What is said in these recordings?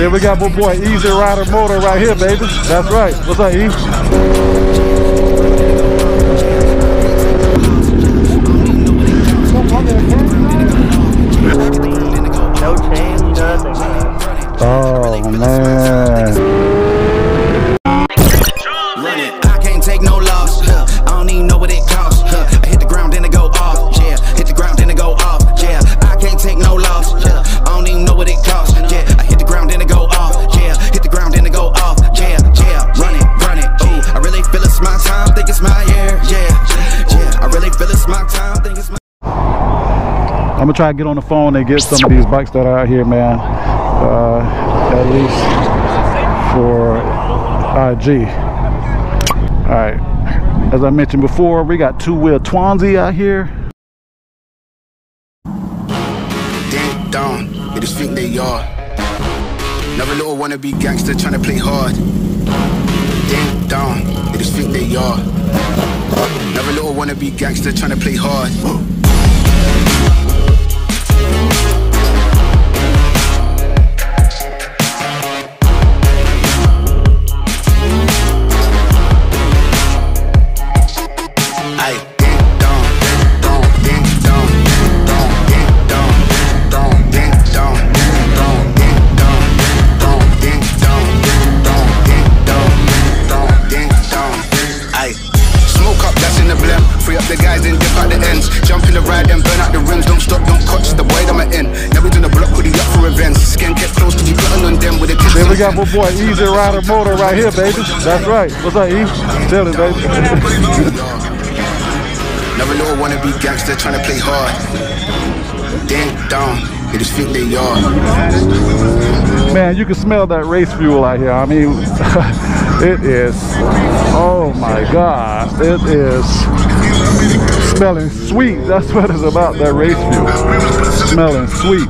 Then we got my boy Easy Rider Motor right here, baby. That's right. What's up, E? No change, nothing. Oh man. Run it. I can't take no loss. I don't even know what it costs. I hit the ground, then it go off. Yeah, hit the ground, then it go off. Yeah, I can't take no loss. I don't even know what it costs. Yeah, I hit the ground, then it go off. Yeah, hit the ground, then it go off. Yeah, run it, run it. Ooh, I really feel it's my time, think it's my year. Yeah, I really feel it's my time, think it's my. I'm gonna try to get on the phone and get some of these bikes that are out here, man. At least for IG. All right. As I mentioned before, we got two-wheel Twansy out here. Ding dong, they just think they are. Another little wannabe gangster trying to play hard. Ding dong, they just think they are. Another little wannabe gangster trying to play hard. We got my boy Easy Rider Motor right here, baby. That's right. What's up, E? Tell it, baby. Never little wannabe gangster trying to play hard. Ding dong, they just think they are. Man, you can smell that race fuel out here. I mean, it is. Oh my God, it is smelling sweet. That's what it's about. That race fuel, smelling sweet.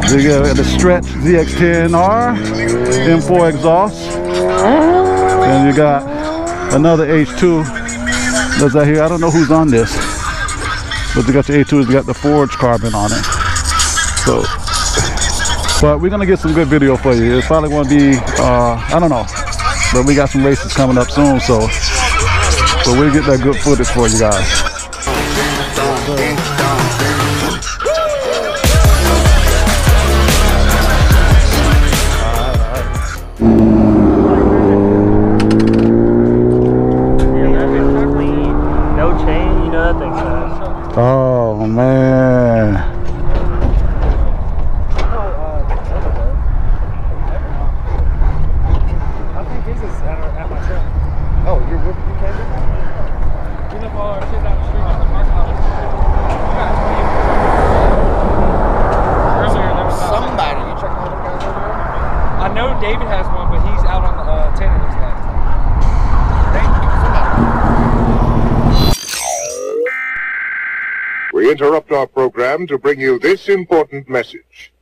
You got the Stretch ZX10RR M4 exhaust, and you got another H2 that's out here. I don't know who's on this, but you got your A2s, you got the forged carbon on it. So, but we're gonna get some good video for you. It's probably gonna be, I don't know, but we got some races coming up soon, so we'll get that good footage for you guys. Oh man. I think his is at my truck. Oh, you're with you, Kendrick? We left all our shit down the street at the parking lot. Earlier, there was somebody. You checking all the guys over there? I know David has one, but he's out on the tentatives now. Thank you. We interrupt our program to bring you this important message.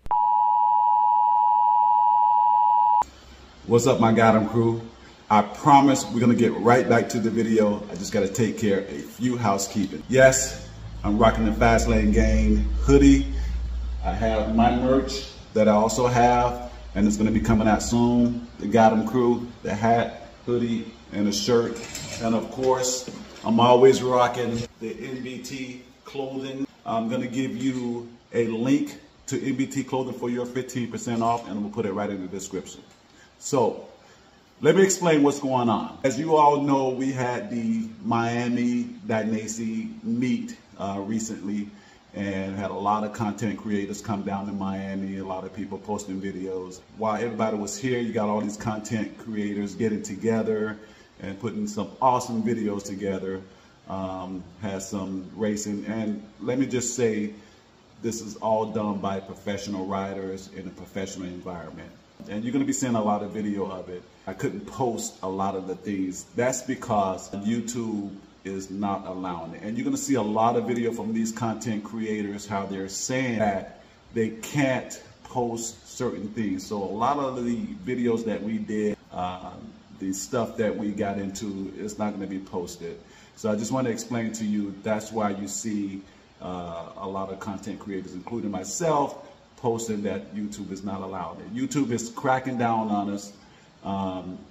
What's up, my Gottem crew? I promise we're gonna get right back to the video. I just gotta take care of a few housekeeping. Yes, I'm rocking the Fastlanegang hoodie. I have my merch that I also have, and it's gonna be coming out soon. The Gottem crew, the hat, hoodie, and the shirt. And of course, I'm always rocking the NBT clothing. I'm gonna give you a link to NBT clothing for your 15% off, and we'll put it right in the description. So let me explain what's going on. As you all know, we had the Miami Dainese meet recently, and had a lot of content creators come down to Miami, a lot of people posting videos. While everybody was here, you got all these content creators getting together and putting some awesome videos together. Has some racing, and let me just say, this is all done by professional riders in a professional environment, and you're going to be seeing a lot of video of it. I couldn't post a lot of the things. That's because YouTube is not allowing it, and you're going to see a lot of video from these content creators, how they're saying that they can't post certain things. So a lot of the videos that we did, the stuff that we got into, is not going to be posted. So I just want to explain to you, that's why you see a lot of content creators, including myself, posting that YouTube is not allowed it. YouTube is cracking down on us.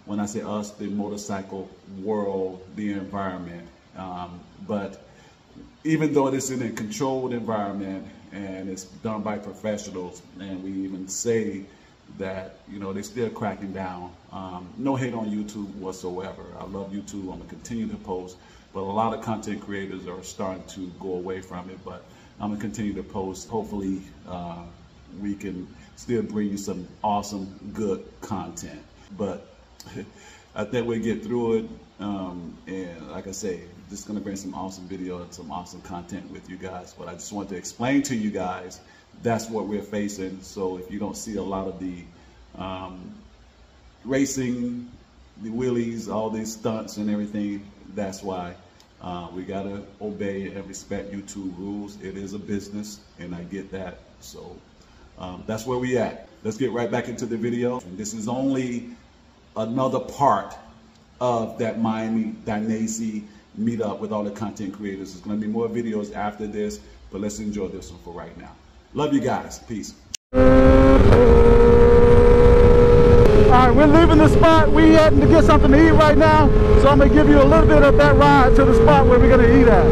When I say us, the motorcycle world, the environment. But even though it is in a controlled environment and it's done by professionals, and we even say that, you know, they're still cracking down. No hate on YouTube whatsoever. I love YouTube. I'm gonna continue to post, but a lot of content creators are starting to go away from it. But I'm gonna continue to post. Hopefully, we can still bring you some awesome, good content. But I think we'll get through it. And like I say, just gonna bring some awesome video and some awesome content with you guys. But I just want to explain to you guys that's what we're facing. So if you don't see a lot of the racing, the wheelies, all these stunts and everything, that's why. We gotta obey and respect YouTube rules. It is a business, and I get that. So that's where we at. Let's get right back into the video. And this is only another part of that Miami Dainese meetup with all the content creators. There's gonna be more videos after this, but let's enjoy this one for right now. Love you guys. Peace. All right, we're leaving the spot. We heading to get something to eat right now. So I'm gonna give you a little bit of that ride to the spot where we're gonna eat at.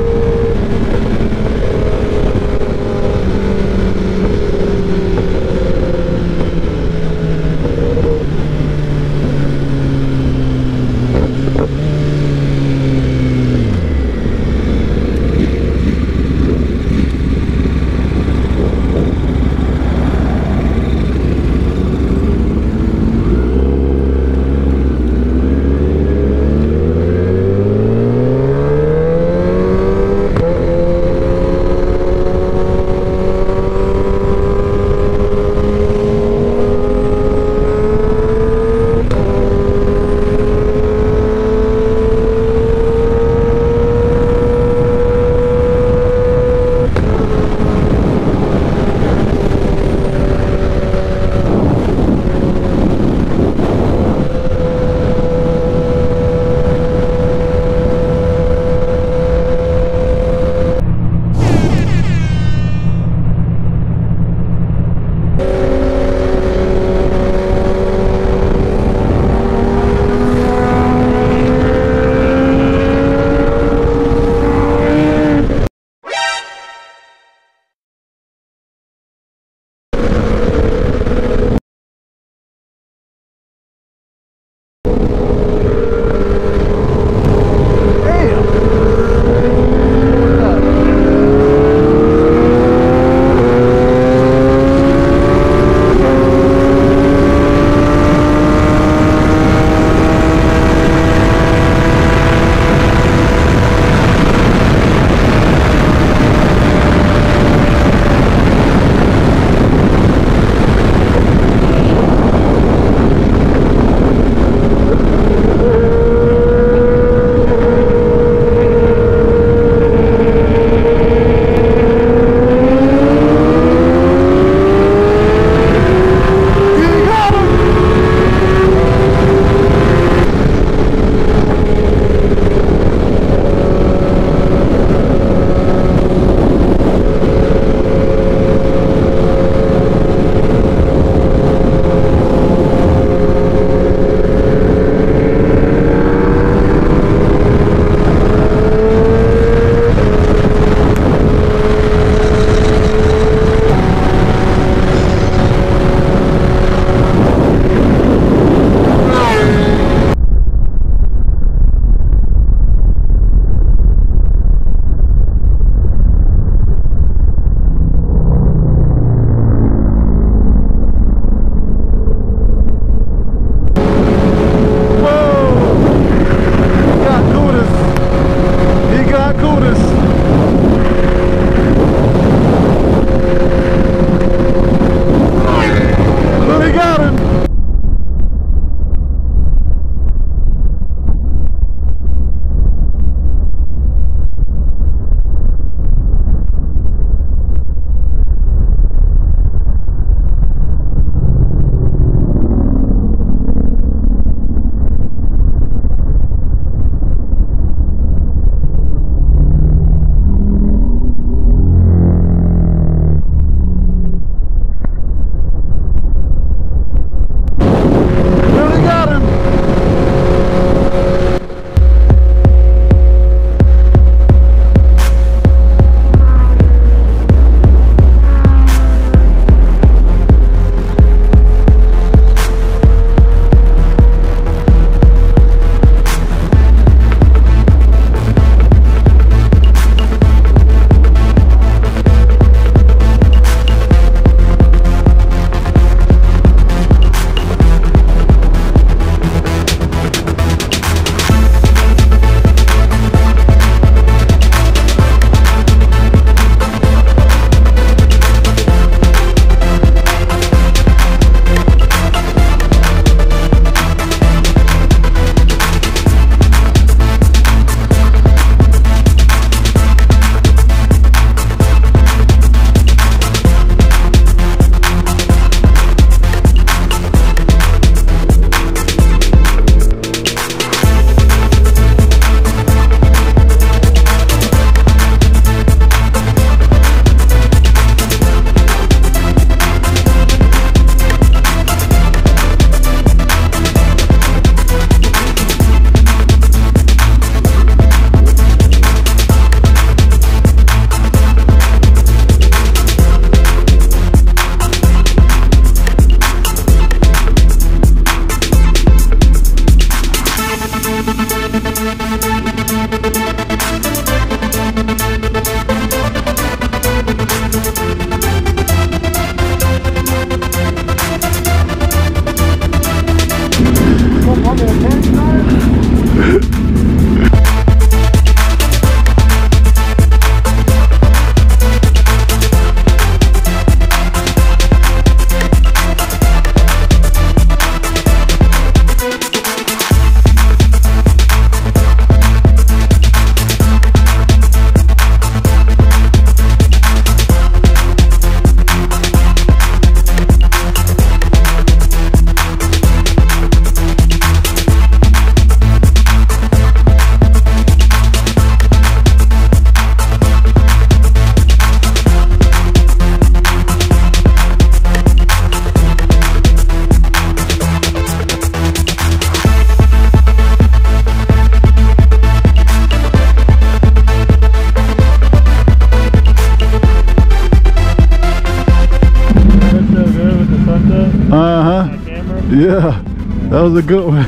Yeah, that was a good one.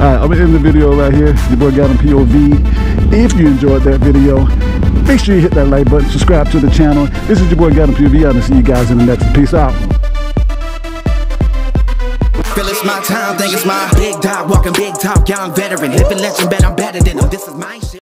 Alright, I'm gonna end the video right here. Your boy Gottem POV. If you enjoyed that video, make sure you hit that like button, subscribe to the channel. This is your boy Gottem POV. I'm gonna see you guys in the next. Peace out. Feel it's my time, think it's my big dog, walking big talk, young veteran, living legend, bet I'm better than him. This is my shit.